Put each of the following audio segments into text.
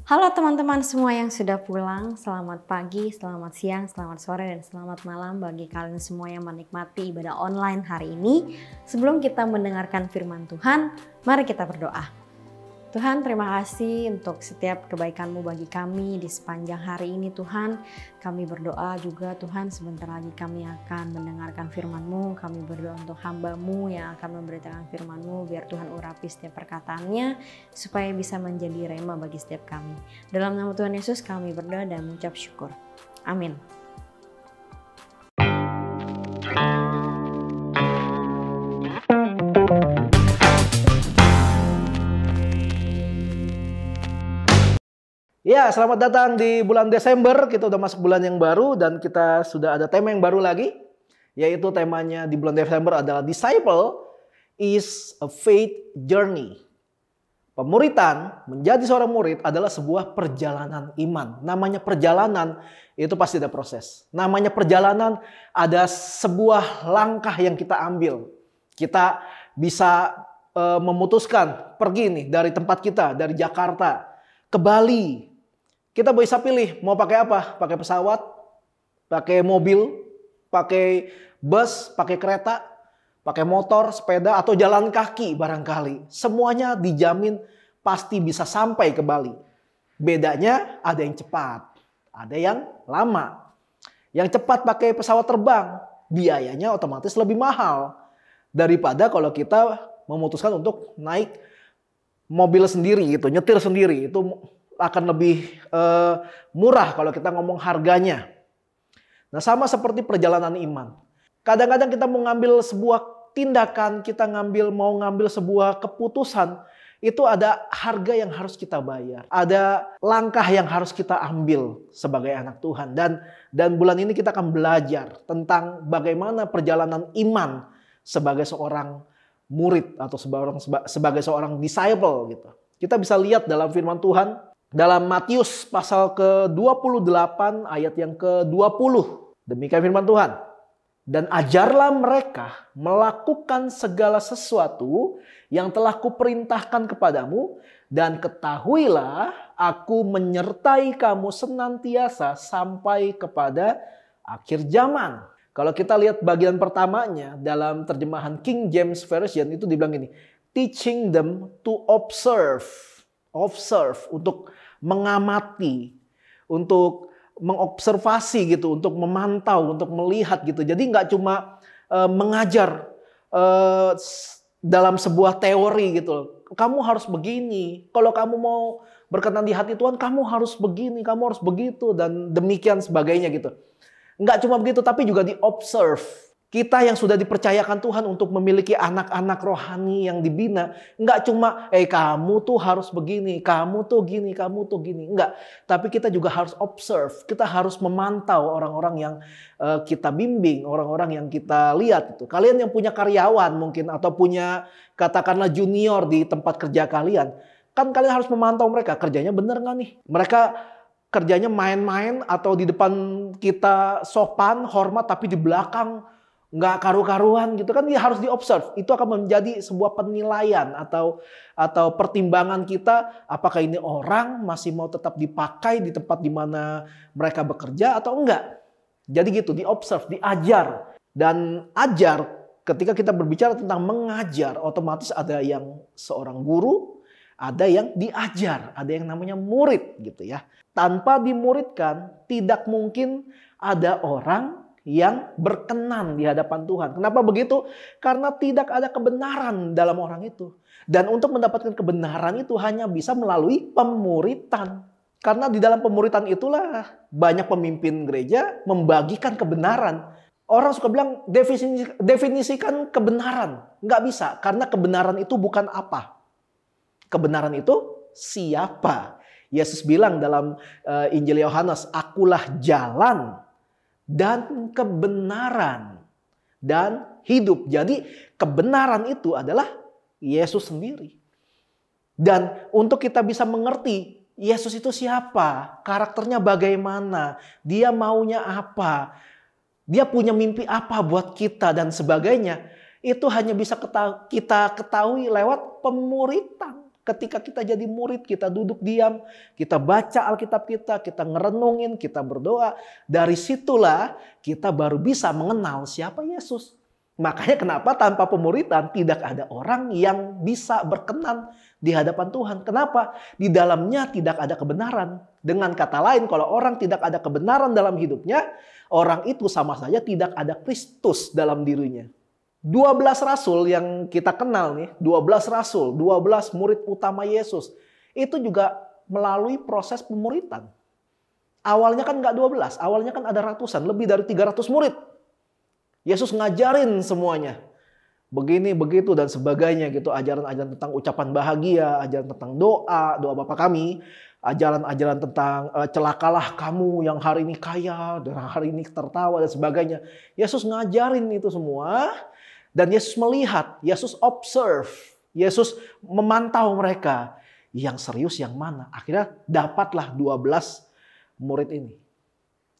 Halo teman-teman semua yang sudah pulang, selamat pagi, selamat siang, selamat sore, dan selamat malam bagi kalian semua yang menikmati ibadah online hari ini. Sebelum kita mendengarkan firman Tuhan, mari kita berdoa. Tuhan, terima kasih untuk setiap kebaikan-Mu bagi kami di sepanjang hari ini Tuhan. Kami berdoa juga Tuhan, sebentar lagi kami akan mendengarkan firman-Mu. Kami berdoa untuk hamba-Mu yang akan memberitakan firman-Mu, biar Tuhan urapi setiap perkataannya, supaya bisa menjadi rema bagi setiap kami. Dalam nama Tuhan Yesus kami berdoa dan mengucap syukur. Amin. Ya, selamat datang di bulan Desember. Kita udah masuk bulan yang baru dan kita sudah ada tema yang baru lagi. Yaitu temanya di bulan Desember adalah Disciple is a Faith Journey. Pemuritan, menjadi seorang murid adalah sebuah perjalanan iman. Namanya perjalanan, itu pasti ada proses. Namanya perjalanan, ada sebuah langkah yang kita ambil. Kita bisa memutuskan pergi nih dari tempat kita, dari Jakarta ke Bali. Kita bisa pilih mau pakai apa? Pakai pesawat, pakai mobil, pakai bus, pakai kereta, pakai motor, sepeda, atau jalan kaki barangkali. Semuanya dijamin pasti bisa sampai ke Bali. Bedanya ada yang cepat, ada yang lama. Yang cepat pakai pesawat terbang, biayanya otomatis lebih mahal daripada kalau kita memutuskan untuk naik mobil sendiri gitu, nyetir sendiri. Itu akan lebih murah kalau kita ngomong harganya. Nah, sama seperti perjalanan iman. Kadang-kadang kita mau ngambil sebuah tindakan, kita mau ngambil sebuah keputusan, itu ada harga yang harus kita bayar. Ada langkah yang harus kita ambil sebagai anak Tuhan. Dan bulan ini kita akan belajar tentang bagaimana perjalanan iman sebagai seorang murid atau sebagai seorang disciple gitu. Kita bisa lihat dalam firman Tuhan dalam Matius pasal ke-28 ayat yang ke-20. Demikian firman Tuhan. Dan ajarlah mereka melakukan segala sesuatu yang telah kuperintahkan kepadamu, dan ketahuilah aku menyertai kamu senantiasa sampai kepada akhir zaman. Kalau kita lihat bagian pertamanya dalam terjemahan King James Version itu dibilang gini, teaching them to observe. Observe, untuk mengamati, untuk mengobservasi gitu, untuk memantau, untuk melihat gitu. Jadi nggak cuma mengajar dalam sebuah teori gitu. Kamu harus begini. Kalau kamu mau berkenan di hati Tuhan, kamu harus begini, kamu harus begitu, dan demikian sebagainya gitu. Nggak cuma begitu, tapi juga di-observe. Kita yang sudah dipercayakan Tuhan untuk memiliki anak-anak rohani yang dibina. Nggak cuma, kamu tuh harus begini, kamu tuh gini, kamu tuh gini. Nggak. Tapi kita juga harus observe. Kita harus memantau orang-orang yang kita bimbing, orang-orang yang kita lihat. Itu. Kalian yang punya karyawan mungkin, atau punya katakanlah junior di tempat kerja kalian. Kan kalian harus memantau mereka, kerjanya bener nggak nih? Mereka kerjanya main-main atau di depan kita sopan, hormat, tapi di belakang nggak karu-karuan gitu kan, dia harus diobserve. Itu akan menjadi sebuah penilaian atau pertimbangan kita, apakah ini orang masih mau tetap dipakai di tempat di mana mereka bekerja atau enggak. Jadi gitu, diobserve, diajar. Dan ajar, ketika kita berbicara tentang mengajar, otomatis ada yang seorang guru, ada yang diajar, ada yang namanya murid gitu ya. Tanpa dimuridkan, tidak mungkin ada orang yang berkenan di hadapan Tuhan. Kenapa begitu? Karena tidak ada kebenaran dalam orang itu. Dan untuk mendapatkan kebenaran itu hanya bisa melalui pemuritan. Karena di dalam pemuritan itulah banyak pemimpin gereja membagikan kebenaran. Orang suka bilang definisikan kebenaran. Nggak bisa, karena kebenaran itu bukan apa. Kebenaran itu siapa? Yesus bilang dalam Injil Yohanes, akulah jalan dan kebenaran dan hidup. Jadi kebenaran itu adalah Yesus sendiri. Dan untuk kita bisa mengerti Yesus itu siapa, karakternya bagaimana, dia maunya apa, dia punya mimpi apa buat kita dan sebagainya, itu hanya bisa kita ketahui lewat pemuritan. Ketika kita jadi murid, kita duduk diam, kita baca Alkitab kita ngerenungin, kita berdoa. Dari situlah kita baru bisa mengenal siapa Yesus. Makanya kenapa tanpa pemuridan tidak ada orang yang bisa berkenan di hadapan Tuhan. Kenapa? Di dalamnya tidak ada kebenaran. Dengan kata lain, kalau orang tidak ada kebenaran dalam hidupnya, orang itu sama saja tidak ada Kristus dalam dirinya. 12 rasul yang kita kenal nih, 12 rasul, 12 murid utama Yesus. Itu juga melalui proses pemuridan. Awalnya kan nggak 12, awalnya kan ada ratusan, lebih dari 300 murid. Yesus ngajarin semuanya. Begini, begitu, dan sebagainya gitu. Ajaran-ajaran tentang ucapan bahagia, ajaran tentang doa Bapa kami. Ajaran-ajaran tentang celakalah kamu yang hari ini kaya, dan hari ini tertawa, dan sebagainya. Yesus ngajarin itu semua. Dan Yesus melihat, Yesus observe, Yesus memantau mereka. Yang serius yang mana? Akhirnya dapatlah 12 murid ini.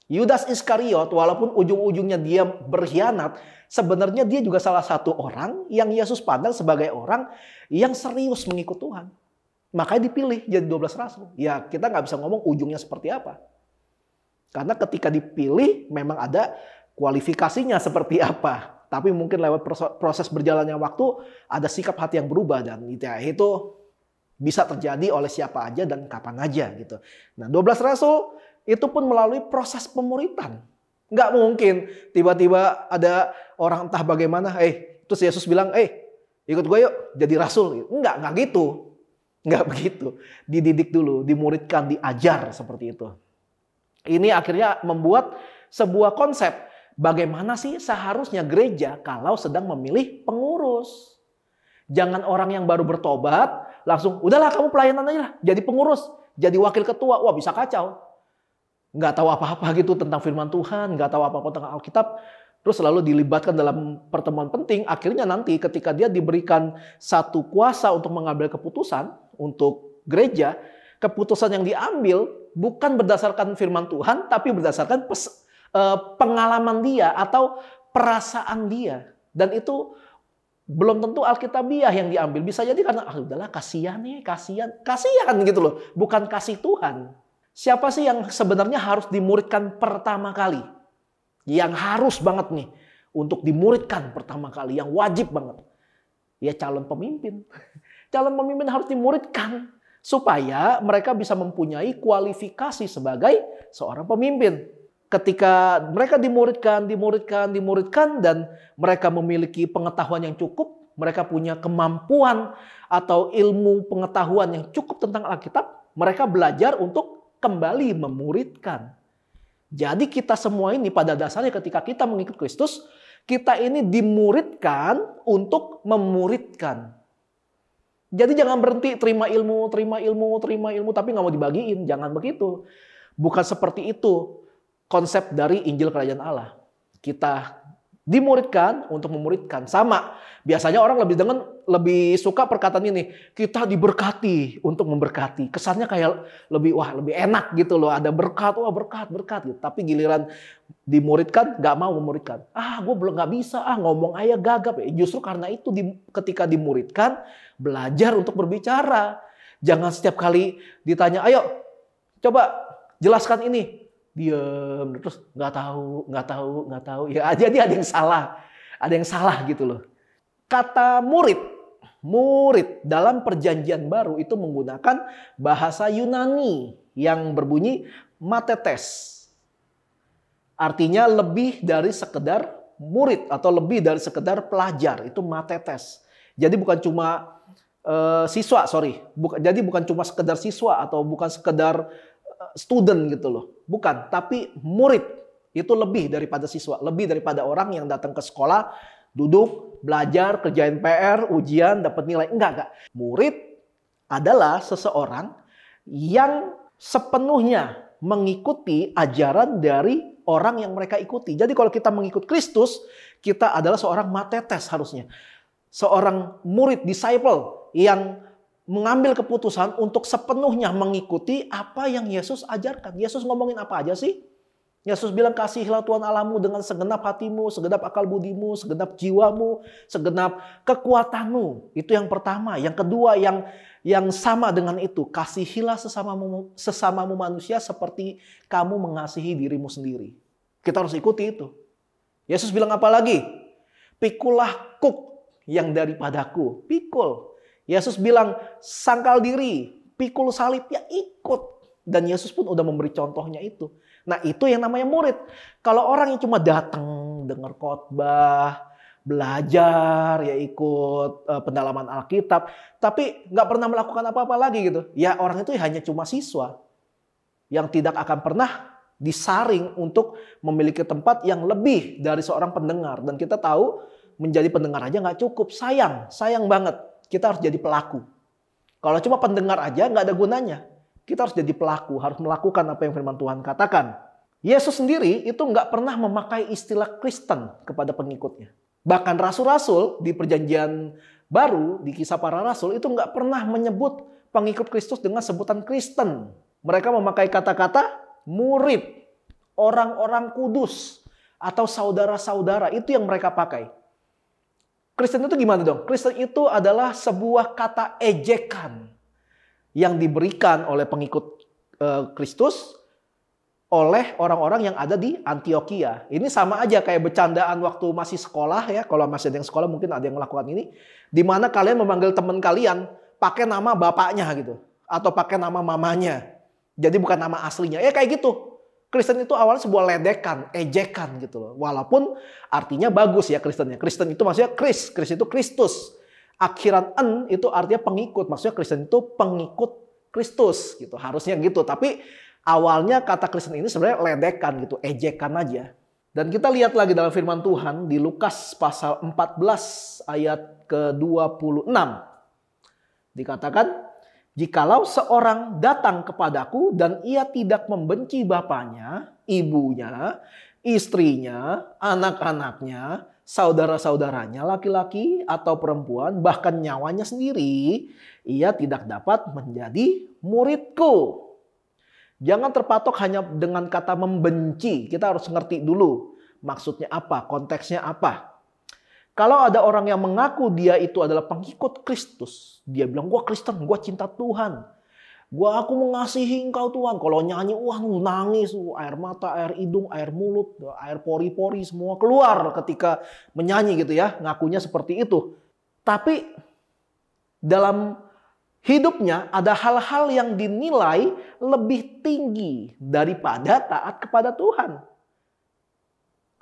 Yudas Iskariot, walaupun ujung-ujungnya dia berkhianat, sebenarnya dia juga salah satu orang yang Yesus pandang sebagai orang yang serius mengikut Tuhan. Makanya dipilih jadi 12 rasul. Ya kita nggak bisa ngomong ujungnya seperti apa. Karena ketika dipilih memang ada kualifikasinya seperti apa. Tapi mungkin lewat proses berjalannya waktu ada sikap hati yang berubah, dan itu bisa terjadi oleh siapa aja dan kapan aja gitu. Nah, 12 rasul itu pun melalui proses pemuridan. Nggak mungkin tiba-tiba ada orang entah bagaimana, terus Yesus bilang, ikut gue yuk jadi rasul. Nggak gitu. Nggak begitu. Dididik dulu, dimuridkan, diajar seperti itu. Ini akhirnya membuat sebuah konsep. Bagaimana sih seharusnya gereja kalau sedang memilih pengurus? Jangan orang yang baru bertobat langsung, udahlah kamu pelayanan aja lah, jadi pengurus, jadi wakil ketua. Wah, bisa kacau. Nggak tahu apa-apa gitu tentang firman Tuhan, nggak tahu apa-apa tentang Alkitab. Terus selalu dilibatkan dalam pertemuan penting. Akhirnya nanti ketika dia diberikan satu kuasa untuk mengambil keputusan untuk gereja, keputusan yang diambil bukan berdasarkan firman Tuhan, tapi berdasarkan pengalaman dia atau perasaan dia. Dan itu belum tentu Alkitabiah yang diambil. Bisa jadi karena udahlah kasihan gitu loh. Bukan kasih Tuhan. Siapa sih yang sebenarnya harus dimuridkan pertama kali? Yang harus banget nih untuk dimuridkan pertama kali, yang wajib banget. Ya calon pemimpin. Calon pemimpin harus dimuridkan supaya mereka bisa mempunyai kualifikasi sebagai seorang pemimpin. Ketika mereka dimuridkan dan mereka memiliki pengetahuan yang cukup, mereka punya kemampuan atau ilmu pengetahuan yang cukup tentang Alkitab, mereka belajar untuk kembali memuridkan. Jadi kita semua ini pada dasarnya ketika kita mengikut Kristus, kita ini dimuridkan untuk memuridkan. Jadi jangan berhenti terima ilmu, tapi nggak mau dibagiin. Jangan begitu. Bukan seperti itu konsep dari Injil Kerajaan Allah. Kita dimuridkan untuk memuridkan. Sama. Biasanya orang lebih suka perkataan ini. Kita diberkati untuk memberkati. Kesannya kayak lebih enak gitu loh. Ada berkat, berkat gitu. Tapi giliran dimuridkan, gak mau memuridkan. Gue belum gak bisa, ngomong aja gagap. Justru karena itu ketika dimuridkan, belajar untuk berbicara. Jangan setiap kali ditanya, ayo coba jelaskan ini. Diam, terus nggak tahu. Ya jadi ada yang salah gitu loh. Kata murid dalam perjanjian baru itu menggunakan bahasa Yunani yang berbunyi matetes. Artinya lebih dari sekedar murid atau lebih dari sekedar pelajar, itu matetes. Jadi bukan cuma siswa, jadi bukan cuma sekedar siswa atau bukan sekedar student gitu loh. Bukan, tapi murid itu lebih daripada siswa, lebih daripada orang yang datang ke sekolah, duduk, belajar, kerjain PR, ujian, dapat nilai. Enggak. Murid adalah seseorang yang sepenuhnya mengikuti ajaran dari orang yang mereka ikuti. Jadi kalau kita mengikut Kristus, kita adalah seorang matetes harusnya. Seorang murid, disciple yang mengambil keputusan untuk sepenuhnya mengikuti apa yang Yesus ajarkan. Yesus ngomongin apa aja sih? Yesus bilang kasihilah Tuhan Allahmu dengan segenap hatimu, segenap akal budimu, segenap jiwamu, segenap kekuatanmu. Itu yang pertama. Yang kedua yang sama dengan itu, kasihilah sesamamu manusia seperti kamu mengasihi dirimu sendiri. Kita harus ikuti itu. Yesus bilang apa lagi? Pikulah kuk yang daripadaku. Pikul. Yesus bilang sangkal diri, pikul salib, ya ikut. Dan Yesus pun udah memberi contohnya itu. Nah itu yang namanya murid. Kalau orang yang cuma datang, dengar khotbah, belajar, ya ikut pendalaman Alkitab, tapi nggak pernah melakukan apa-apa lagi gitu. Ya orang itu hanya cuma siswa yang tidak akan pernah disaring untuk memiliki tempat yang lebih dari seorang pendengar. Dan kita tahu menjadi pendengar aja nggak cukup. Sayang banget. Kita harus jadi pelaku. Kalau cuma pendengar aja nggak ada gunanya. Kita harus jadi pelaku, harus melakukan apa yang firman Tuhan katakan. Yesus sendiri itu nggak pernah memakai istilah Kristen kepada pengikutnya. Bahkan rasul-rasul di perjanjian baru, di kisah para rasul, itu nggak pernah menyebut pengikut Kristus dengan sebutan Kristen. Mereka memakai kata-kata murid, orang-orang kudus, atau saudara-saudara. Itu yang mereka pakai. Kristen itu gimana dong? Kristen itu adalah sebuah kata ejekan yang diberikan oleh pengikut Kristus oleh orang-orang yang ada di Antioquia. Ini sama aja kayak bercandaan waktu masih sekolah ya. Kalau masih ada yang sekolah mungkin ada yang melakukan ini. Di mana kalian memanggil teman kalian pakai nama bapaknya gitu. Atau pakai nama mamanya. Jadi bukan nama aslinya. Ya kayak gitu. Kristen itu awalnya sebuah ledekan, ejekan gitu loh. Walaupun artinya bagus ya Kristennya. Kristen itu maksudnya Kris itu Kristus. Akhiran en itu artinya pengikut. Maksudnya Kristen itu pengikut Kristus gitu. Harusnya gitu. Tapi awalnya kata Kristen ini sebenarnya ledekan gitu. Ejekan aja. Dan kita lihat lagi dalam firman Tuhan di Lukas pasal 14 ayat ke-26. Dikatakan, jikalau seorang datang kepadaku dan ia tidak membenci bapaknya, ibunya, istrinya, anak-anaknya, saudara-saudaranya, laki-laki atau perempuan, bahkan nyawanya sendiri, ia tidak dapat menjadi muridku. Jangan terpatok hanya dengan kata membenci. Kita harus ngerti dulu maksudnya apa, konteksnya apa. Kalau ada orang yang mengaku dia itu adalah pengikut Kristus, dia bilang, gua Kristen, gua cinta Tuhan. Aku mengasihi engkau Tuhan. Kalau nyanyi, wah nangis, air mata, air hidung, air mulut, air pori-pori semua keluar ketika menyanyi gitu ya. Ngakunya seperti itu. Tapi dalam hidupnya ada hal-hal yang dinilai lebih tinggi daripada taat kepada Tuhan.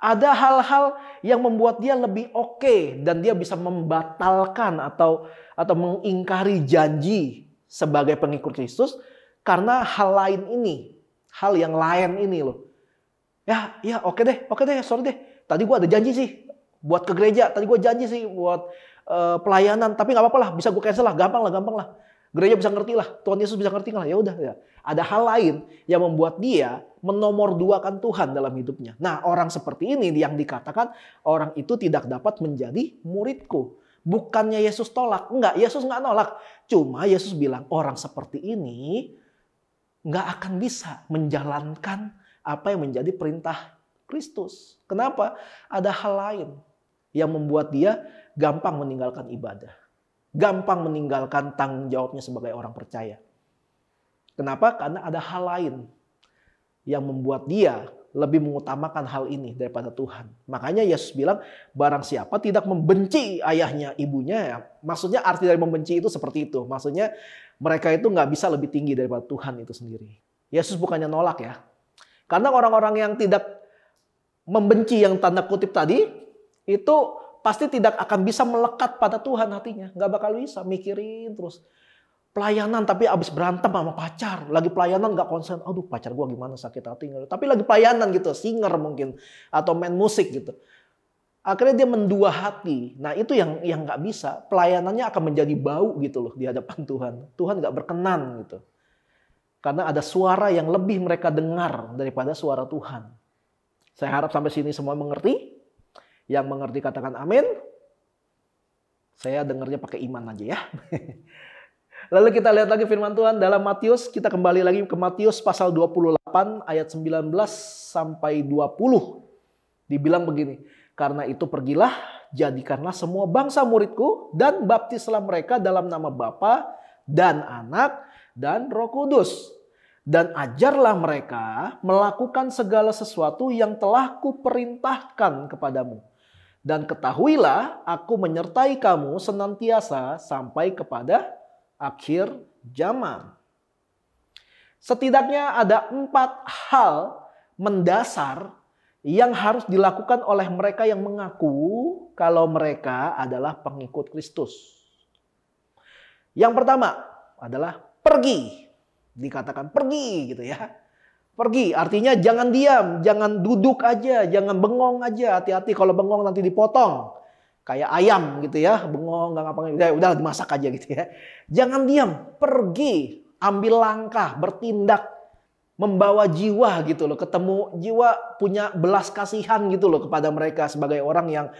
Ada hal-hal yang membuat dia lebih oke dan dia bisa membatalkan atau mengingkari janji sebagai pengikut Kristus karena hal lain ini, hal yang lain ini loh. Ya oke deh, sorry deh. Tadi gua ada janji sih buat ke gereja, tadi gua janji sih buat pelayanan, tapi nggak apa-apa lah, bisa gua cancel lah, gampang lah. Gereja bisa ngerti lah, Tuhan Yesus bisa ngerti lah. Ya udah ya. Ada hal lain yang membuat dia menomorduakan Tuhan dalam hidupnya. Nah, orang seperti ini yang dikatakan orang itu tidak dapat menjadi muridku. Bukannya Yesus tolak, enggak, Yesus enggak nolak. Cuma Yesus bilang orang seperti ini enggak akan bisa menjalankan apa yang menjadi perintah Kristus. Kenapa? Ada hal lain yang membuat dia gampang meninggalkan ibadah. Gampang meninggalkan tanggung jawabnya sebagai orang percaya. Kenapa? Karena ada hal lain yang membuat dia lebih mengutamakan hal ini daripada Tuhan. Makanya Yesus bilang, barang siapa tidak membenci ayahnya, ibunya. Maksudnya arti dari membenci itu seperti itu. Maksudnya mereka itu nggak bisa lebih tinggi daripada Tuhan itu sendiri. Yesus bukannya nolak ya. Karena orang-orang yang tidak membenci yang tanda kutip tadi, itu pasti tidak akan bisa melekat pada Tuhan hatinya. Nggak bakal bisa mikirin terus. Pelayanan tapi abis berantem sama pacar. Lagi pelayanan nggak konsen. Aduh pacar gue gimana sakit hati. Tapi lagi pelayanan gitu. Singer mungkin. Atau main musik gitu. Akhirnya dia mendua hati. Nah itu yang nggak bisa. Pelayanannya akan menjadi bau gitu loh di hadapan Tuhan. Tuhan nggak berkenan gitu. Karena ada suara yang lebih mereka dengar daripada suara Tuhan. Saya harap sampai sini semua mengerti. Yang mengerti katakan amin. Saya dengarnya pakai iman aja ya. Lalu kita lihat lagi firman Tuhan dalam Matius. Kita kembali lagi ke Matius pasal 28 8 ayat 19 sampai 20 dibilang begini. Karena itu pergilah, jadikanlah semua bangsa muridku dan baptislah mereka dalam nama Bapa dan Anak dan Roh Kudus. Dan ajarlah mereka melakukan segala sesuatu yang telah kuperintahkan kepadamu. Dan ketahuilah aku menyertai kamu senantiasa sampai kepada akhir zaman. Setidaknya ada 4 hal mendasar yang harus dilakukan oleh mereka yang mengaku kalau mereka adalah pengikut Kristus. Yang pertama adalah pergi. Dikatakan pergi gitu ya. Pergi artinya jangan diam, jangan duduk aja, jangan bengong aja. Hati-hati kalau bengong nanti dipotong. Kayak ayam gitu ya, bengong nggak ngapain, udah dimasak aja gitu ya. Jangan diam, pergi, ambil langkah, bertindak, membawa jiwa gitu loh, ketemu jiwa, punya belas kasihan gitu loh kepada mereka sebagai orang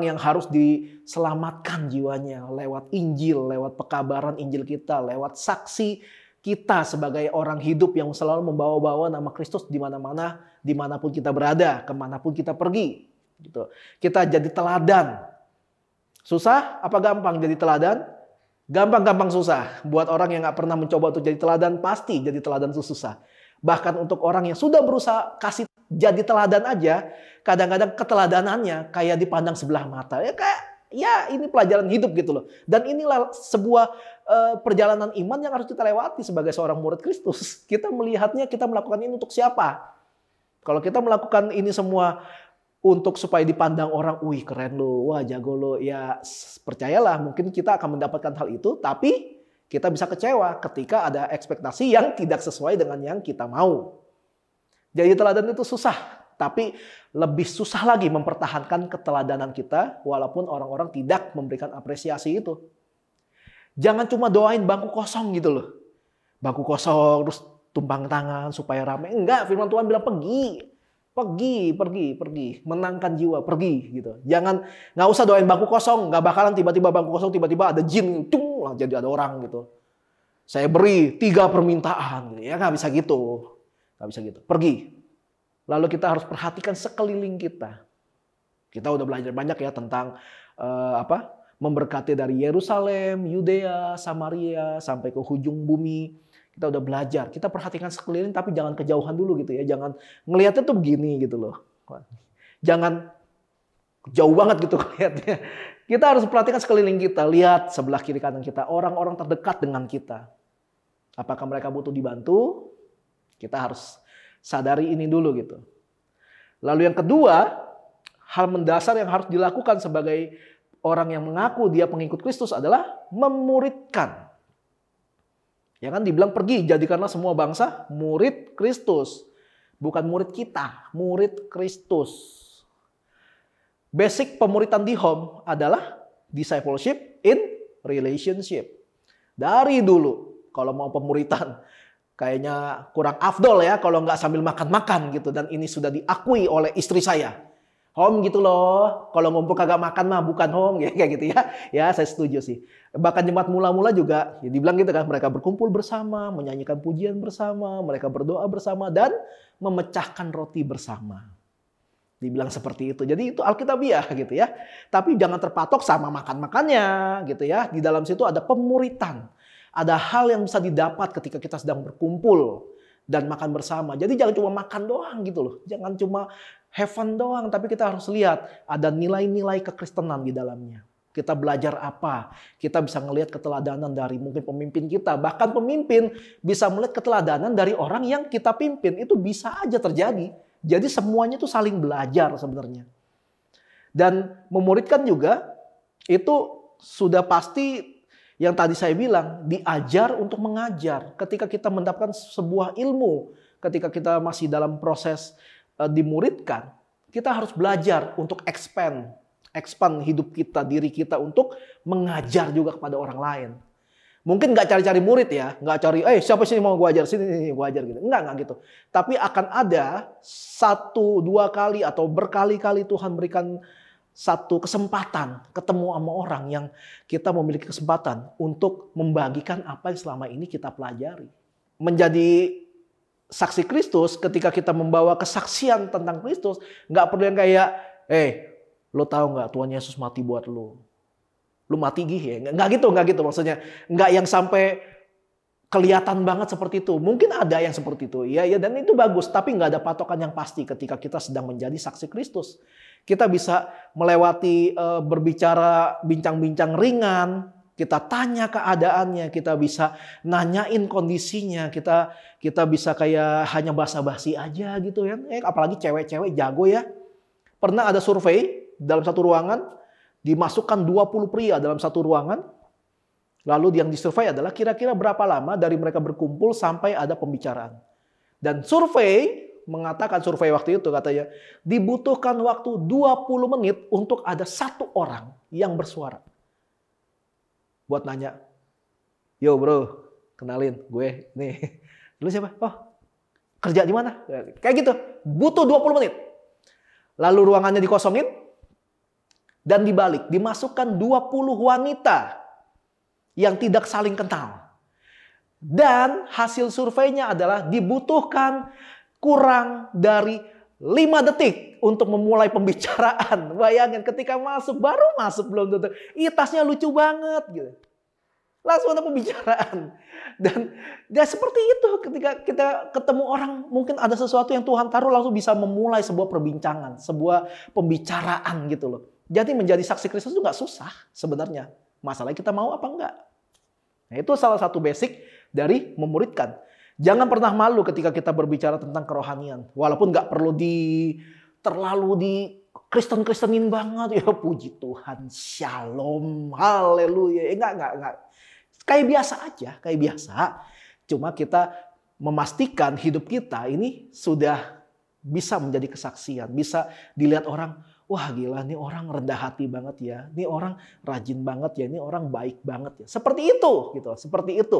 yang harus diselamatkan jiwanya lewat Injil, lewat pekabaran Injil kita, lewat saksi kita sebagai orang hidup yang selalu membawa-bawa nama Kristus di mana-mana, dimanapun kita berada, kemanapun kita pergi. Gitu. Kita jadi teladan. Susah apa gampang jadi teladan? Gampang-gampang susah. Buat orang yang gak pernah mencoba untuk jadi teladan, pasti jadi teladan itu susah. Bahkan untuk orang yang sudah berusaha kasih jadi teladan aja, kadang-kadang keteladanannya kayak dipandang sebelah mata. Ya ini pelajaran hidup gitu loh. Dan inilah sebuah perjalanan iman yang harus kita lewati sebagai seorang murid Kristus. Kita melihatnya, kita melakukan ini untuk siapa? Kalau kita melakukan ini semua untuk supaya dipandang orang, wih keren lo, wah jago lo, ya percayalah mungkin kita akan mendapatkan hal itu, tapi kita bisa kecewa ketika ada ekspektasi yang tidak sesuai dengan yang kita mau. Jadi teladan itu susah, tapi lebih susah lagi mempertahankan keteladanan kita walaupun orang-orang tidak memberikan apresiasi itu. Jangan cuma doain bangku kosong gitu loh. Bangku kosong terus tumpang tangan supaya ramai. Enggak, firman Tuhan bilang pergi. Pergi. Menangkan jiwa, pergi gitu. Nggak usah doain bangku kosong. Nggak bakalan tiba-tiba bangku kosong, tiba-tiba ada jin. Jadi ada orang gitu. Saya beri 3 permintaan. Gitu. Ya nggak bisa gitu. Nggak bisa gitu. Pergi. Lalu kita harus perhatikan sekeliling kita. Kita udah belajar banyak ya tentang memberkati dari Yerusalem, Yudea, Samaria, sampai ke ujung bumi. Kita udah belajar. Kita perhatikan sekeliling tapi jangan kejauhan dulu gitu ya. Jangan ngelihatnya tuh begini gitu loh. Jangan jauh banget gitu ngelihatnya. Kita harus perhatikan sekeliling kita. Lihat sebelah kiri kanan kita. Orang-orang terdekat dengan kita. Apakah mereka butuh dibantu? Kita harus sadari ini dulu gitu. Lalu yang kedua, hal mendasar yang harus dilakukan sebagai orang yang mengaku dia pengikut Kristus adalah memuridkan. Ya kan dibilang pergi, jadikanlah semua bangsa murid Kristus. Bukan murid kita, murid Kristus. Basic pemuritan di home adalah discipleship in relationship. Dari dulu kalau mau pemuritan kayaknya kurang afdol ya kalau nggak sambil makan-makan gitu. Dan ini sudah diakui oleh istri saya. Home gitu loh, kalau ngumpul kagak makan mah bukan home, kayak gitu ya. Ya saya setuju sih. Bahkan jemaat mula-mula juga, ya dibilang gitu kan, mereka berkumpul bersama, menyanyikan pujian bersama, mereka berdoa bersama, dan memecahkan roti bersama. Dibilang seperti itu. Jadi itu alkitabiah gitu ya. Tapi jangan terpatok sama makan-makannya gitu ya. Di dalam situ ada pemuritan. Ada hal yang bisa didapat ketika kita sedang berkumpul dan makan bersama. Jadi jangan cuma makan doang gitu loh. Jangan cuma have fun doang, tapi kita harus lihat ada nilai-nilai kekristenan di dalamnya. Kita belajar apa? Kita bisa ngelihat keteladanan dari mungkin pemimpin kita. Bahkan pemimpin bisa melihat keteladanan dari orang yang kita pimpin. Itu bisa aja terjadi. Jadi semuanya itu saling belajar sebenarnya. Dan memuridkan juga itu sudah pasti yang tadi saya bilang, diajar untuk mengajar. Ketika kita mendapatkan sebuah ilmu, ketika kita masih dalam proses dimuridkan, kita harus belajar untuk expand hidup kita, diri kita untuk mengajar juga kepada orang lain. Mungkin nggak cari-cari murid ya, nggak cari, siapa sih mau gue ajar, sini gue ajar gitu. Enggak gitu. Tapi akan ada 1-2 kali atau berkali-kali Tuhan berikan satu kesempatan ketemu sama orang yang kita memiliki kesempatan untuk membagikan apa yang selama ini kita pelajari. Menjadi saksi Kristus, ketika kita membawa kesaksian tentang Kristus, nggak perlu yang kayak, lo tahu nggak Tuhan Yesus mati buat lo mati gih ya, nggak gitu maksudnya, nggak yang sampai kelihatan banget seperti itu. Mungkin ada yang seperti itu, ya, dan itu bagus. Tapi nggak ada patokan yang pasti ketika kita sedang menjadi saksi Kristus. Kita bisa melewati berbicara bincang-bincang ringan. Kita tanya keadaannya, kita bisa nanyain kondisinya, kita bisa kayak hanya basa-basi aja gitu ya. Apalagi cewek-cewek jago ya. Pernah ada survei dalam satu ruangan, dimasukkan 20 pria dalam satu ruangan. Lalu yang disurvei adalah kira-kira berapa lama dari mereka berkumpul sampai ada pembicaraan. Dan survei mengatakan, survei waktu itu katanya, dibutuhkan waktu 20 menit untuk ada satu orang yang bersuara. Buat nanya, yo bro, kenalin gue nih. Lu siapa? Oh, kerja di mana? Kayak gitu, butuh 20 menit. Lalu ruangannya dikosongin, dan dibalik, dimasukkan 20 wanita yang tidak saling kenal. Dan hasil surveinya adalah dibutuhkan kurang dari 5 detik untuk memulai pembicaraan. Bayangin ketika baru masuk belum tentu. Tasnya lucu banget gitu. Langsung ada pembicaraan. Dan seperti itu ketika kita ketemu orang, mungkin ada sesuatu yang Tuhan taruh, langsung bisa memulai sebuah perbincangan, sebuah pembicaraan gitu loh. Jadi menjadi saksi Kristus itu nggak susah sebenarnya. Masalahnya kita mau apa enggak. Nah, itu salah satu basic dari memuridkan. Jangan pernah malu ketika kita berbicara tentang kerohanian. Walaupun nggak perlu terlalu di Kristen-Kristenin banget. Ya puji Tuhan, shalom, haleluya. Enggak. Kayak biasa aja, kayak biasa. Cuma kita memastikan hidup kita ini sudah bisa menjadi kesaksian. Bisa dilihat orang, wah gila, ini orang rendah hati banget ya. Ini orang rajin banget ya. Ini orang baik banget ya. Seperti itu gitu. Seperti itu.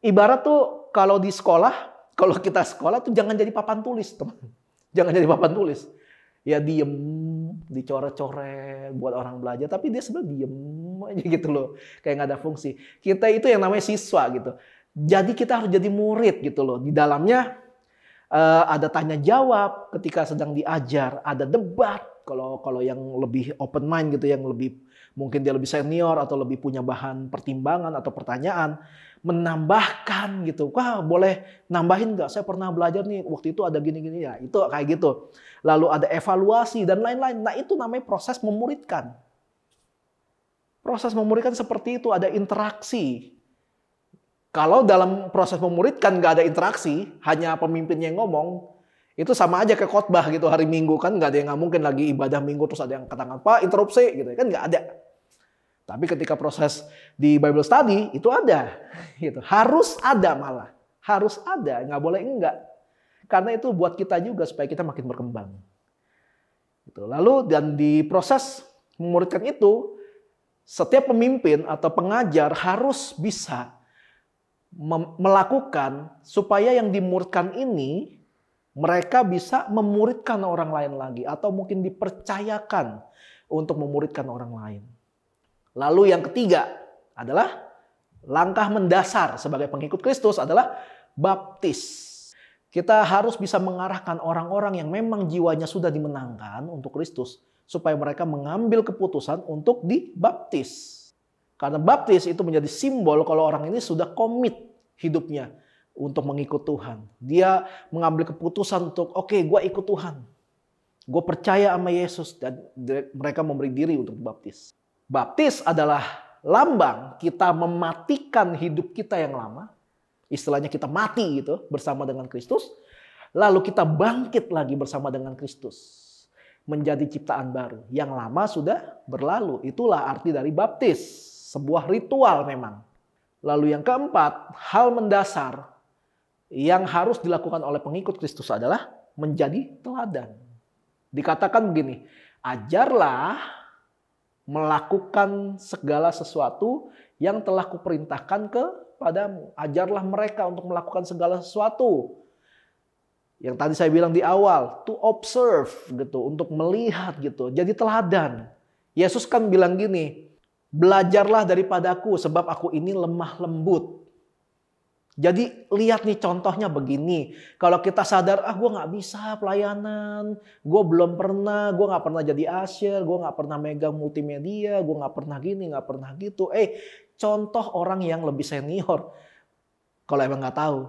Ibarat tuh kalau di sekolah, kalau kita sekolah tuh jangan jadi papan tulis, teman. Jangan jadi papan tulis. Ya diem, dicoret-coret buat orang belajar. Tapi dia sebenarnya diem aja gitu loh. Kayak nggak ada fungsi. Kita itu yang namanya siswa gitu. Jadi kita harus jadi murid gitu loh. Di dalamnya ada tanya jawab ketika sedang diajar. Ada debat. Kalau yang lebih open mind gitu, yang lebih mungkin dia lebih senior atau lebih punya bahan pertimbangan atau pertanyaan, menambahkan gitu. Wah, boleh nambahin nggak? Saya pernah belajar nih, waktu itu ada gini-gini ya. Itu kayak gitu. Lalu ada evaluasi dan lain-lain. Nah, itu namanya proses memuridkan. Proses memuridkan seperti itu, ada interaksi. Kalau dalam proses memuridkan nggak ada interaksi, hanya pemimpinnya yang ngomong, itu sama aja kayak khotbah gitu hari Minggu, kan nggak ada yang, nggak mungkin lagi ibadah Minggu terus ada yang katakan Pak interupsi gitu kan, nggak ada. Tapi ketika proses di Bible study itu ada, gitu. Harus ada, malah harus ada, nggak boleh enggak. Karena itu buat kita juga supaya kita makin berkembang. Gitu. Lalu dan di proses memuridkan itu, setiap pemimpin atau pengajar harus bisa melakukan supaya yang dimuridkan ini mereka bisa memuridkan orang lain lagi, atau mungkin dipercayakan untuk memuridkan orang lain. Lalu yang ketiga adalah langkah mendasar sebagai pengikut Kristus adalah baptis. Kita harus bisa mengarahkan orang-orang yang memang jiwanya sudah dimenangkan untuk Kristus, supaya mereka mengambil keputusan untuk dibaptis. Karena baptis itu menjadi simbol kalau orang ini sudah komit hidupnya untuk mengikut Tuhan. Dia mengambil keputusan untuk, oke, gue ikut Tuhan. Gue percaya sama Yesus, dan mereka memberi diri untuk dibaptis. Baptis adalah lambang kita mematikan hidup kita yang lama. Istilahnya kita mati gitu bersama dengan Kristus. Lalu kita bangkit lagi bersama dengan Kristus. Menjadi ciptaan baru. Yang lama sudah berlalu. Itulah arti dari baptis. Sebuah ritual memang. Lalu yang keempat, hal mendasar yang harus dilakukan oleh pengikut Kristus adalah menjadi teladan. Dikatakan begini, ajarlah melakukan segala sesuatu yang telah kuperintahkan kepadamu. Ajarlah mereka untuk melakukan segala sesuatu. Yang tadi saya bilang di awal, to observe gitu, untuk melihat gitu. Jadi teladan. Yesus kan bilang gini, belajarlah daripadaku sebab aku ini lemah lembut. Jadi lihat nih contohnya begini. Kalau kita sadar, gue nggak bisa pelayanan, gue belum pernah, gue nggak pernah jadi usher, gue nggak pernah megang multimedia, gue nggak pernah gini, nggak pernah gitu. Contoh orang yang lebih senior. Kalau emang nggak tahu.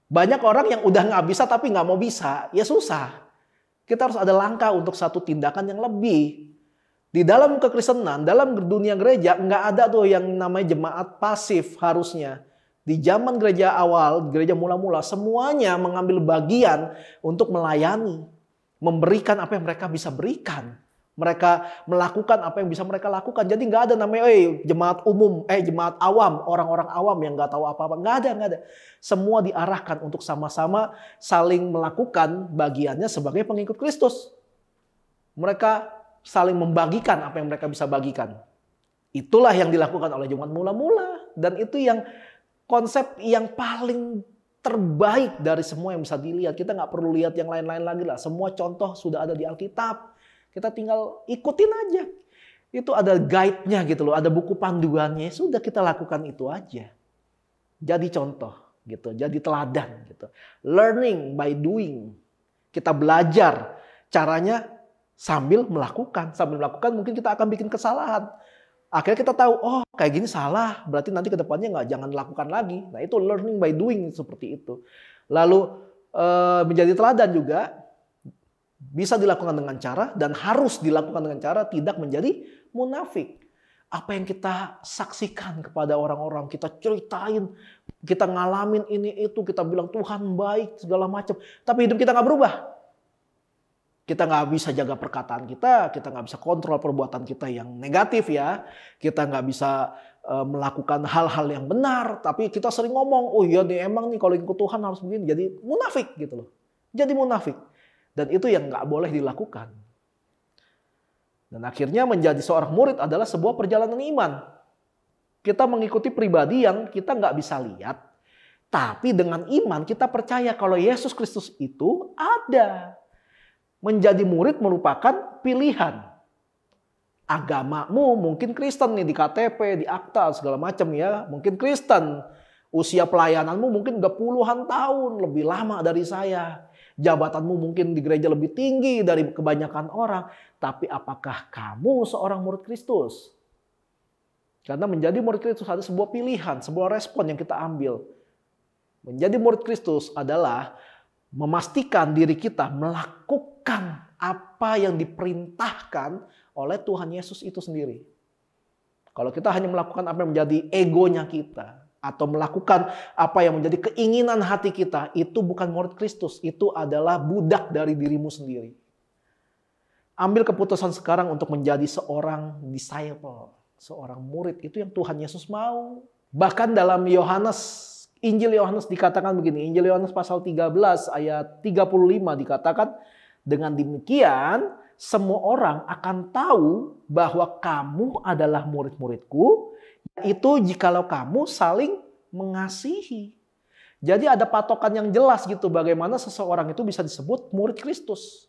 Banyak orang yang udah nggak bisa tapi nggak mau bisa, ya susah. Kita harus ada langkah untuk satu tindakan yang lebih. Di dalam kekristenan, dalam dunia gereja, nggak ada tuh yang namanya jemaat pasif harusnya. Di zaman gereja awal, gereja mula-mula, semuanya mengambil bagian untuk melayani. Memberikan apa yang mereka bisa berikan. Mereka melakukan apa yang bisa mereka lakukan. Jadi nggak ada namanya jemaat umum, jemaat awam, orang-orang awam yang nggak tahu apa-apa. Nggak ada. Semua diarahkan untuk sama-sama saling melakukan bagiannya sebagai pengikut Kristus. Mereka saling membagikan apa yang mereka bisa bagikan. Itulah yang dilakukan oleh jemaat mula-mula. Dan itu yang konsep yang paling terbaik dari semua yang bisa dilihat. Kita nggak perlu lihat yang lain-lain lagi lah. Semua contoh sudah ada di Alkitab. Kita tinggal ikutin aja. Itu ada guide-nya gitu loh. Ada buku panduannya. Sudah kita lakukan itu aja. Jadi contoh gitu. Jadi teladan gitu. Learning by doing. Kita belajar caranya sambil melakukan. Sambil melakukan mungkin kita akan bikin kesalahan. Akhirnya kita tahu, kayak gini salah. Berarti nanti ke depannya jangan lakukan lagi. Nah itu learning by doing seperti itu. Lalu menjadi teladan juga bisa dilakukan dengan cara dan harus dilakukan dengan cara tidak menjadi munafik. Apa yang kita saksikan kepada orang-orang, kita ceritain, kita ngalamin ini itu, kita bilang Tuhan baik segala macam. Tapi hidup kita nggak berubah. Kita nggak bisa jaga perkataan kita nggak bisa kontrol perbuatan kita yang negatif ya. Kita nggak bisa melakukan hal-hal yang benar. Tapi kita sering ngomong, oh iya nih emang nih kalau ikut Tuhan harus begini. Jadi munafik gitu loh. Jadi munafik. Dan itu yang nggak boleh dilakukan. Dan akhirnya menjadi seorang murid adalah sebuah perjalanan iman. Kita mengikuti pribadi yang kita nggak bisa lihat. Tapi dengan iman kita percaya kalau Yesus Kristus itu ada. Menjadi murid merupakan pilihan. Agamamu mungkin Kristen nih di KTP, di akta segala macam ya. Mungkin Kristen. Usia pelayananmu mungkin udah puluhan tahun, lebih lama dari saya. Jabatanmu mungkin di gereja lebih tinggi dari kebanyakan orang. Tapi apakah kamu seorang murid Kristus? Karena menjadi murid Kristus ada sebuah pilihan, sebuah respon yang kita ambil. Menjadi murid Kristus adalah memastikan diri kita melakukan apa yang diperintahkan oleh Tuhan Yesus itu sendiri. Kalau kita hanya melakukan apa yang menjadi egonya kita, atau melakukan apa yang menjadi keinginan hati kita, itu bukan murid Kristus. Itu adalah budak dari dirimu sendiri. Ambil keputusan sekarang untuk menjadi seorang disciple, seorang murid. Itu yang Tuhan Yesus mau. Bahkan dalam Injil Yohanes dikatakan begini, Injil Yohanes pasal 13 ayat 35 dikatakan, dengan demikian semua orang akan tahu bahwa kamu adalah murid-muridku, yaitu jikalau kamu saling mengasihi. Jadi ada patokan yang jelas gitu bagaimana seseorang itu bisa disebut murid Kristus.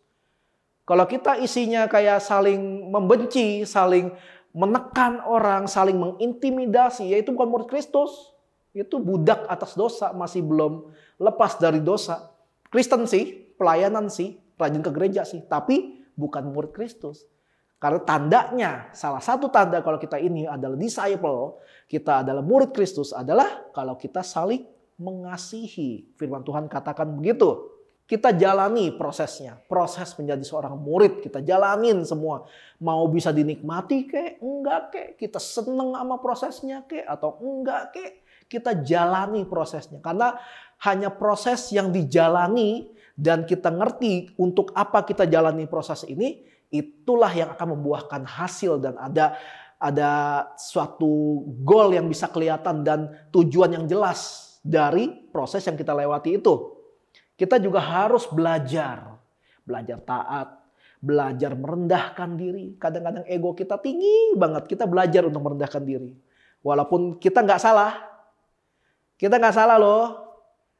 Kalau kita isinya kayak saling membenci, saling menekan orang, saling mengintimidasi, ya itu bukan murid Kristus. Itu budak atas dosa, masih belum lepas dari dosa. Kristen sih, pelayanan sih, rajin ke gereja sih, tapi bukan murid Kristus. Karena tandanya, salah satu tanda kalau kita ini adalah disciple, kita adalah murid Kristus adalah kalau kita saling mengasihi. Firman Tuhan katakan begitu. Kita jalani prosesnya, proses menjadi seorang murid, kita jalanin semua. Mau bisa dinikmati kek, enggak kek, kita seneng sama prosesnya kek, atau enggak kek. Kita jalani prosesnya. Karena hanya proses yang dijalani dan kita ngerti untuk apa kita jalani proses ini, itulah yang akan membuahkan hasil dan ada suatu goal yang bisa kelihatan dan tujuan yang jelas dari proses yang kita lewati itu. Kita juga harus belajar taat, belajar merendahkan diri. Kadang-kadang ego kita tinggi banget, kita belajar untuk merendahkan diri. Walaupun kita nggak salah. Kita nggak salah loh,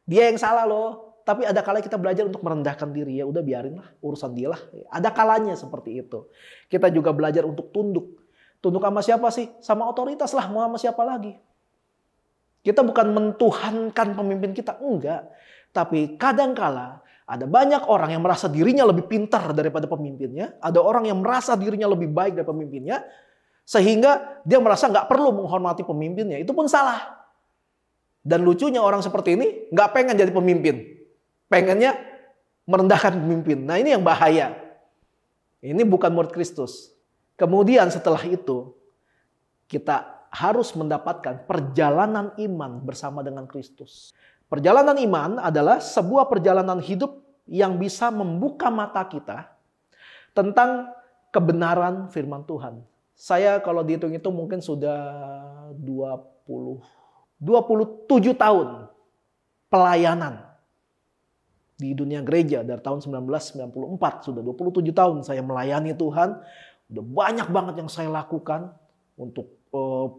dia yang salah loh. Tapi ada kalanya kita belajar untuk merendahkan diri. Ya udah biarin lah, urusan dia lah. Ada kalanya seperti itu. Kita juga belajar untuk tunduk. Tunduk sama siapa sih? Sama otoritas lah, mau sama siapa lagi. Kita bukan mentuhankan pemimpin kita, enggak. Tapi kadangkala ada banyak orang yang merasa dirinya lebih pintar daripada pemimpinnya. Ada orang yang merasa dirinya lebih baik dari pemimpinnya. Sehingga dia merasa nggak perlu menghormati pemimpinnya. Itu pun salah. Dan lucunya orang seperti ini nggak pengen jadi pemimpin. Pengennya merendahkan pemimpin. Nah ini yang bahaya. Ini bukan murid Kristus. Kemudian setelah itu kita harus mendapatkan perjalanan iman bersama dengan Kristus. Perjalanan iman adalah sebuah perjalanan hidup yang bisa membuka mata kita tentang kebenaran firman Tuhan. Saya kalau dihitung itu mungkin sudah 27 tahun pelayanan di dunia gereja dari tahun 1994. Sudah 27 tahun saya melayani Tuhan. Udah banyak banget yang saya lakukan untuk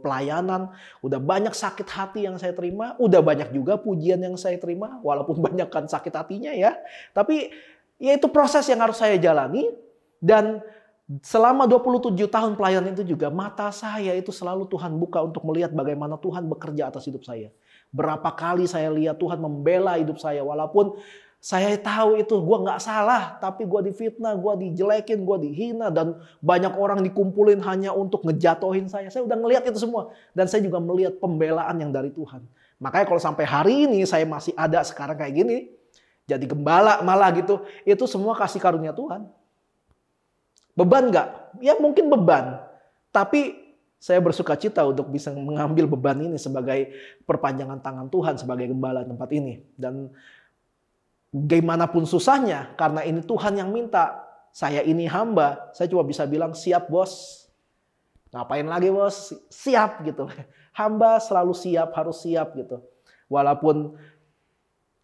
pelayanan, udah banyak sakit hati yang saya terima, udah banyak juga pujian yang saya terima, walaupun banyak kan sakit hatinya ya. Tapi ya itu proses yang harus saya jalani, dan selama 27 tahun pelayanan itu juga mata saya itu selalu Tuhan buka untuk melihat bagaimana Tuhan bekerja atas hidup saya. Berapa kali saya lihat Tuhan membela hidup saya, walaupun saya tahu itu gue nggak salah, tapi gue difitnah, gue dijelekin, gue dihina, dan banyak orang dikumpulin hanya untuk ngejatohin saya. Saya udah ngelihat itu semua, dan saya juga melihat pembelaan yang dari Tuhan. Makanya kalau sampai hari ini saya masih ada sekarang kayak gini, jadi gembala malah gitu, itu semua kasih karunia Tuhan. Beban nggak? Ya mungkin beban, tapi saya bersuka cita untuk bisa mengambil beban ini sebagai perpanjangan tangan Tuhan sebagai gembala tempat ini. Dan bagaimanapun susahnya, karena ini Tuhan yang minta, saya ini hamba, saya cuma bisa bilang siap bos. Ngapain lagi bos? Siap gitu. Hamba selalu siap, harus siap gitu. Walaupun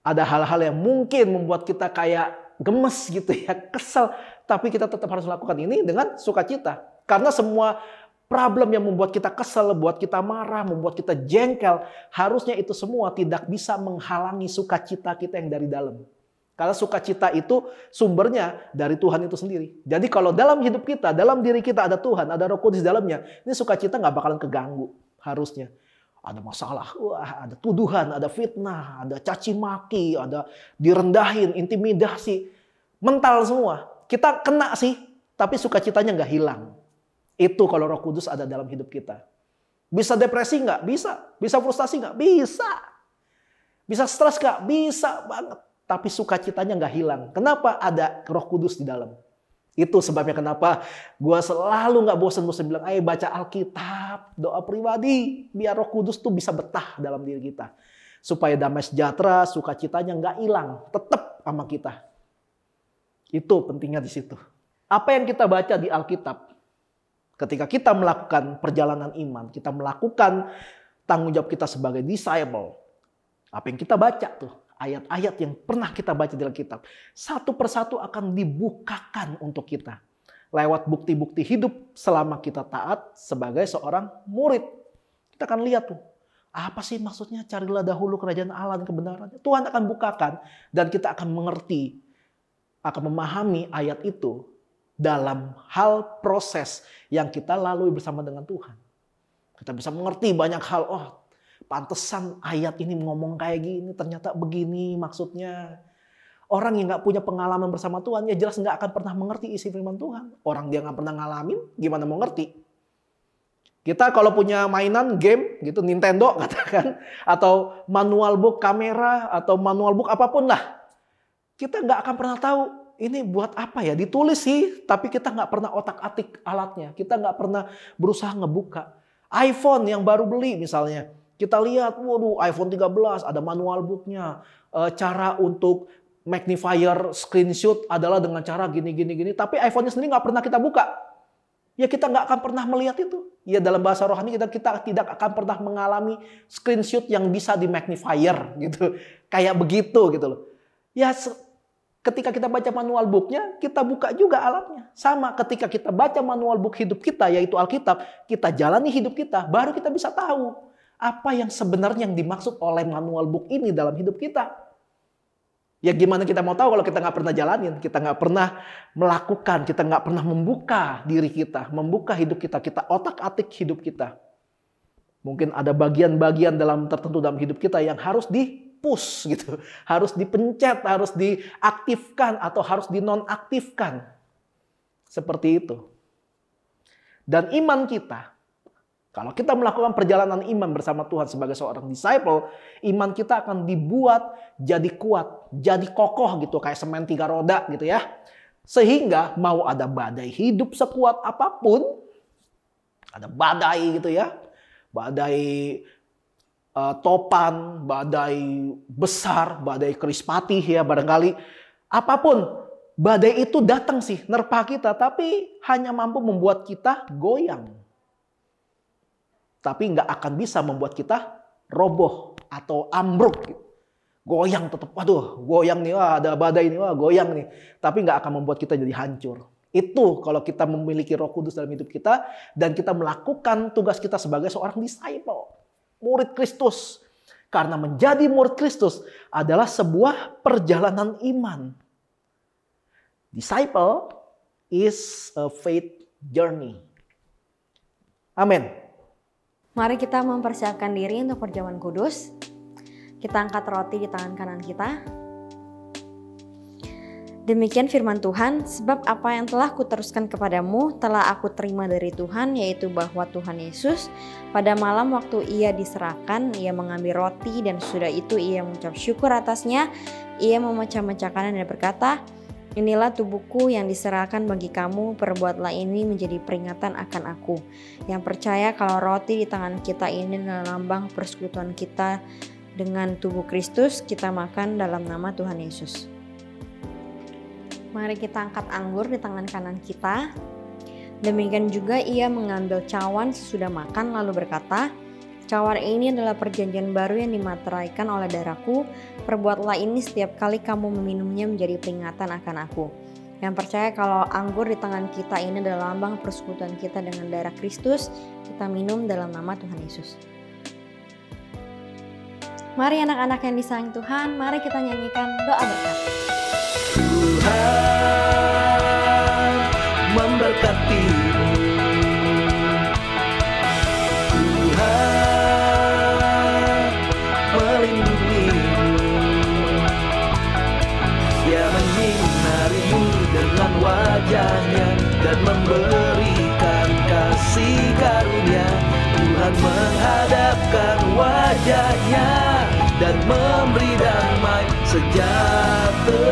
ada hal-hal yang mungkin membuat kita kayak gemes gitu ya, kesel, tapi kita tetap harus lakukan ini dengan sukacita. Karena semua problem yang membuat kita kesel, membuat kita marah, membuat kita jengkel, harusnya itu semua tidak bisa menghalangi sukacita kita yang dari dalam. Karena sukacita itu sumbernya dari Tuhan itu sendiri. Jadi kalau dalam hidup kita, dalam diri kita ada Tuhan, ada Roh Kudus di dalamnya, ini sukacita nggak bakalan keganggu harusnya. Ada masalah, wah, ada tuduhan, ada fitnah, ada caci maki, ada direndahin, intimidasi, mental semua. Kita kena sih, tapi sukacitanya nggak hilang. Itu kalau Roh Kudus ada dalam hidup kita. Bisa depresi nggak? Bisa. Bisa frustasi nggak? Bisa. Bisa stres nggak? Bisa banget. Tapi sukacitanya nggak hilang. Kenapa? Ada Roh Kudus di dalam. Itu sebabnya kenapa gue selalu nggak bosan-bosan bilang, ayo baca Alkitab, doa pribadi, biar Roh Kudus tuh bisa betah dalam diri kita. Supaya damai sejahtera, sukacitanya nggak hilang, tetap sama kita. Itu pentingnya di situ. Apa yang kita baca di Alkitab, ketika kita melakukan perjalanan iman, kita melakukan tanggung jawab kita sebagai disciple, apa yang kita baca tuh, ayat-ayat yang pernah kita baca di Alkitab, satu persatu akan dibukakan untuk kita. Lewat bukti-bukti hidup selama kita taat sebagai seorang murid. Kita akan lihat tuh, apa sih maksudnya carilah dahulu kerajaan Allah dan kebenarannya. Tuhan akan bukakan dan kita akan mengerti, akan memahami ayat itu dalam hal proses yang kita lalui bersama dengan Tuhan. Kita bisa mengerti banyak hal, oh pantesan ayat ini ngomong kayak gini, ternyata begini maksudnya. Orang yang gak punya pengalaman bersama Tuhan, ya jelas gak akan pernah mengerti isi firman Tuhan. Orang dia gak pernah ngalamin, gimana mau ngerti? Kita kalau punya mainan, game, gitu Nintendo katakan, atau manual book kamera, atau manual book apapun lah. Kita gak akan pernah tahu, ini buat apa ya? Ditulis sih, tapi kita gak pernah otak-atik alatnya. Kita gak pernah berusaha ngebuka. iPhone yang baru beli misalnya. Kita lihat, waduh iPhone 13 ada manual booknya. Cara untuk magnifier screenshot adalah dengan cara gini. Tapi iPhone-nya sendiri nggak pernah kita buka. Ya kita nggak akan pernah melihat itu. Ya dalam bahasa rohani kita tidak akan pernah mengalami screenshot yang bisa di magnifier gitu. Kayak begitu gitu loh. Ya ketika kita baca manual booknya, kita buka juga alatnya. Sama ketika kita baca manual book hidup kita, yaitu Alkitab, kita jalani hidup kita, baru kita bisa tahu apa yang sebenarnya yang dimaksud oleh manual book ini dalam hidup kita. Ya gimana kita mau tahu kalau kita nggak pernah jalanin, kita nggak pernah melakukan, kita nggak pernah membuka diri kita, membuka hidup kita, kita otak-atik hidup kita. Mungkin ada bagian-bagian tertentu dalam hidup kita yang harus di-push gitu. Harus dipencet, harus diaktifkan atau harus dinonaktifkan. Seperti itu. Dan iman kita, kalau kita melakukan perjalanan iman bersama Tuhan sebagai seorang disciple, iman kita akan dibuat jadi kuat, jadi kokoh gitu, kayak semen 3 roda gitu ya. Sehingga mau ada badai hidup sekuat apapun, ada badai gitu ya, badai topan, badai besar, badai krispatih ya barangkali. Apapun, badai itu datang sih nerpa kita, tapi hanya mampu membuat kita goyang. Tapi nggak akan bisa membuat kita roboh atau ambruk. Goyang tetap, waduh goyang nih, wah ada badai nih, wah goyang nih. Tapi nggak akan membuat kita jadi hancur. Itu kalau kita memiliki Roh Kudus dalam hidup kita dan kita melakukan tugas kita sebagai seorang disciple, murid Kristus. Karena menjadi murid Kristus adalah sebuah perjalanan iman. Disciple is a faith journey. Amin. Mari kita mempersiapkan diri untuk perjamuan kudus. Kita angkat roti di tangan kanan kita. Demikian firman Tuhan, sebab apa yang telah kuteruskan kepadamu telah aku terima dari Tuhan, yaitu bahwa Tuhan Yesus pada malam waktu ia diserahkan, ia mengambil roti dan sudah itu ia mengucap syukur atasnya, ia memecah-mecahkannya dan berkata, inilah tubuhku yang diserahkan bagi kamu, perbuatlah ini menjadi peringatan akan aku. Yang percaya kalau roti di tangan kita ini adalah lambang persekutuan kita dengan tubuh Kristus, kita makan dalam nama Tuhan Yesus. Mari kita angkat anggur di tangan kanan kita. Demikian juga ia mengambil cawan sesudah makan lalu berkata, cawan ini adalah perjanjian baru yang dimateraikan oleh darahku. Perbuatlah ini setiap kali kamu meminumnya menjadi peringatan akan aku. Yang percaya kalau anggur di tangan kita ini adalah lambang persekutuan kita dengan darah Kristus, kita minum dalam nama Tuhan Yesus. Mari anak-anak yang disayang Tuhan, mari kita nyanyikan doa berkat. Tuhan memberkatimu. Tuhan melindungimu. Dia menyinarimu dengan wajahnya dan memberikan kasih karunia. Tuhan menghadapkan wajahnya dan memberi damai sejahtera.